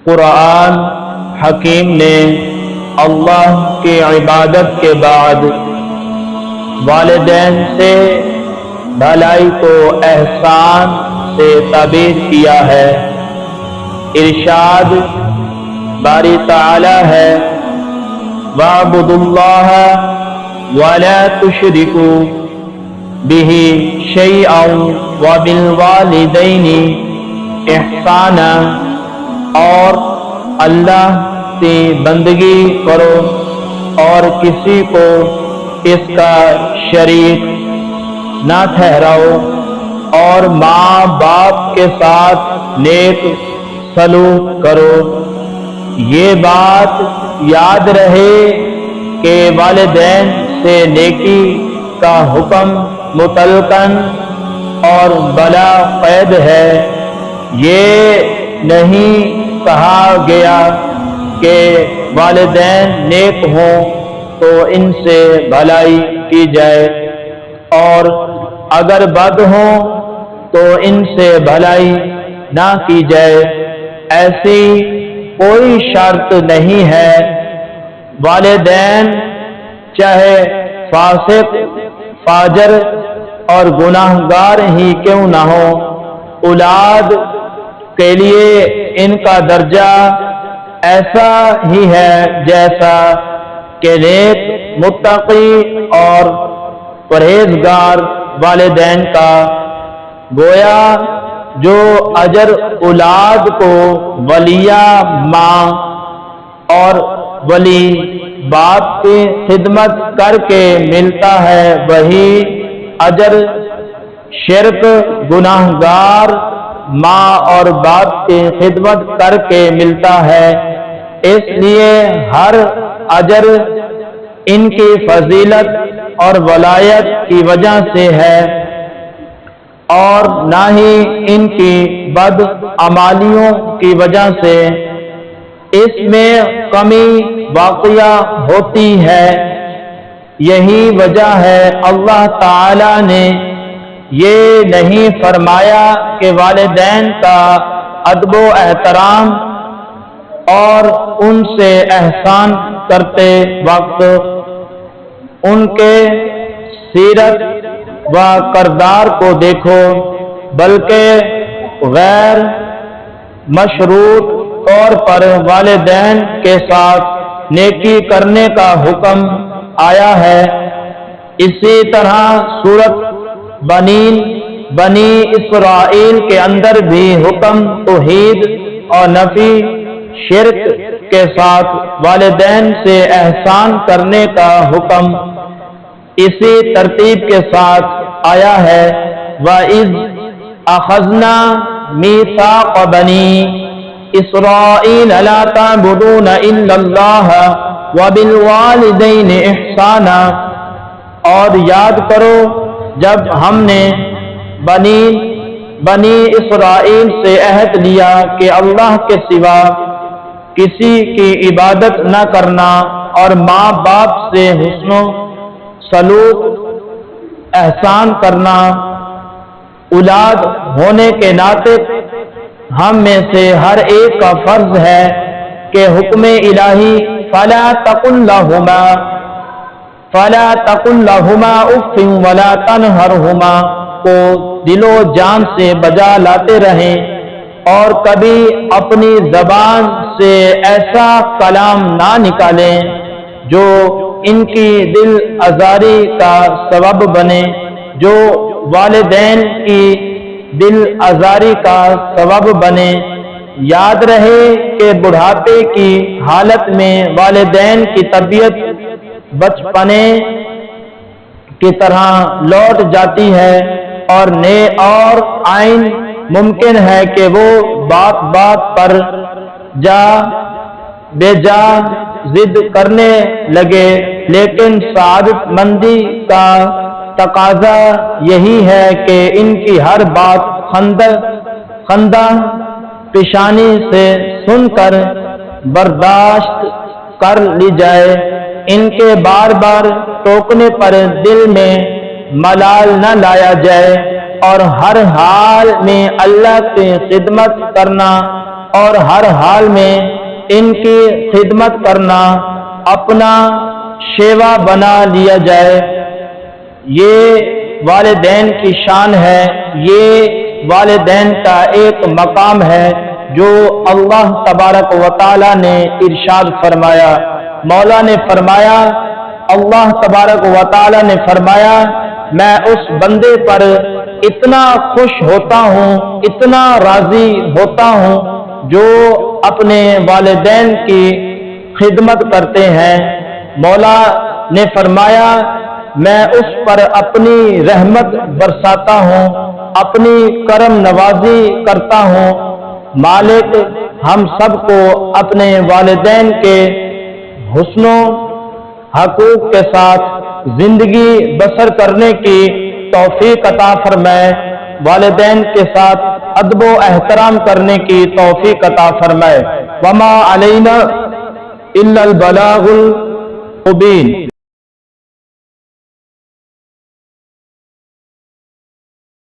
قرآن حکیم نے اللہ کی عبادت کے بعد والدین سے بھلائی کو احسان سے تعبیر کیا ہے۔ ارشاد باری تعالی ہے وَاعْبُدُوا اللَّهَ وَلَا تُشْرِكُوا بِهِ شَيْئًا وَبِالْوَالِدَيْنِ احسانا، اور اللہ کی بندگی کرو اور کسی کو اس کا شریک نہ ٹھہراؤ، اور ماں باپ کے ساتھ نیک سلوک کرو۔ یہ بات یاد رہے کہ والدین سے نیکی کا حکم مطلقاً اور بلا قید ہے۔ یہ نہیں کہا گیا کہ والدین نیک ہوں تو ان سے بھلائی کی جائے، اور اگر بد ہوں تو ان سے بھلائی نہ کی جائے۔ ایسی کوئی شرط نہیں ہے۔ والدین چاہے فاسق، فاجر اور گناہ گار ہی کیوں نہ ہو، اولاد کے لیے ان کا درجہ ایسا ہی ہے جیسا کہ نیک، متقی اور پرہیزگار والدین کا۔ گویا جو اجر اولاد کو ولیہ ماں اور ولی باپ کی خدمت کر کے ملتا ہے، وہی اجر شرک گناہ گار ماں اور باپ کی خدمت کر کے ملتا ہے۔ اس لیے ہر اجر ان کی فضیلت اور ولایت کی وجہ سے ہے، اور نہ ہی ان کی بد عمالیوں کی وجہ سے۔ اس میں کمی واقع ہوتی ہے۔ یہی وجہ ہے اللہ تعالی نے یہ نہیں فرمایا کہ والدین کا ادب و احترام اور ان سے احسان کرتے وقت ان کے سیرت و کردار کو دیکھو، بلکہ غیر مشروط طور پر والدین کے ساتھ نیکی کرنے کا حکم آیا ہے۔ اسی طرح سورۃ بنی اسرائیل کے اندر بھی حکم توحید اور نفی شرک کے ساتھ والدین سے احسان کرنے کا حکم اسی ترتیب کے ساتھ آیا ہے۔ وَإِذْ أَخَذْنَا مِيثَاقَ بَنِي إِسْرَائِيلَ لَا تَعْبُدُونَ إِلَّا اللَّهَ وَبِالْوَالِدَيْنِ إِحْسَانًا، اور یاد کرو جب ہم نے بنی اسرائیل سے عہد لیا کہ اللہ کے سوا کسی کی عبادت نہ کرنا، اور ماں باپ سے حسن و سلوک احسان کرنا۔ اولاد ہونے کے ناطے ہم میں سے ہر ایک کا فرض ہے کہ حکم الہی فَلَا تَقُل لَّهُمَا أُفٍّ وَلَا تَنْهَرْهُمَا کو دل و جان سے بجا لاتے رہیں، اور کبھی اپنی زبان سے ایسا کلام نہ نکالیں جو ان کی دل آزاری کا سبب بنے، جو والدین کی دل آزاری کا سبب بنے۔ یاد رہے کہ بڑھاپے کی حالت میں والدین کی طبیعت بچپنے کی طرح لوٹ جاتی ہے، اور عین ممکن ہے کہ وہ بات پر بے جا ضد کرنے لگے، لیکن سعادت مندی کا تقاضا یہی ہے کہ ان کی ہر بات خندہ پیشانی سے سن کر برداشت کر لی جائے۔ ان کے بار بار ٹوکنے پر دل میں ملال نہ لایا جائے، اور ہر حال میں اللہ کی خدمت کرنا اور ہر حال میں ان کی خدمت کرنا اپنا شیوا بنا لیا جائے۔ یہ والدین کی شان ہے، یہ والدین کا ایک مقام ہے جو اللہ تبارک و تعالی نے ارشاد فرمایا۔ مولا نے فرمایا، اللہ تبارک و تعالی نے فرمایا، میں اس بندے پر اتنا خوش ہوتا ہوں، اتنا راضی ہوتا ہوں جو اپنے والدین کی خدمت کرتے ہیں۔ مولا نے فرمایا، میں اس پر اپنی رحمت برساتا ہوں، اپنی کرم نوازی کرتا ہوں۔ مالک ہم سب کو اپنے والدین کے حسن و حقوق کے ساتھ زندگی بسر کرنے کی توفیق عطا فرمائے، والدین کے ساتھ ادب و احترام کرنے کی توفیق عطا فرمائے۔ وما علینا الا البلاغ المبین۔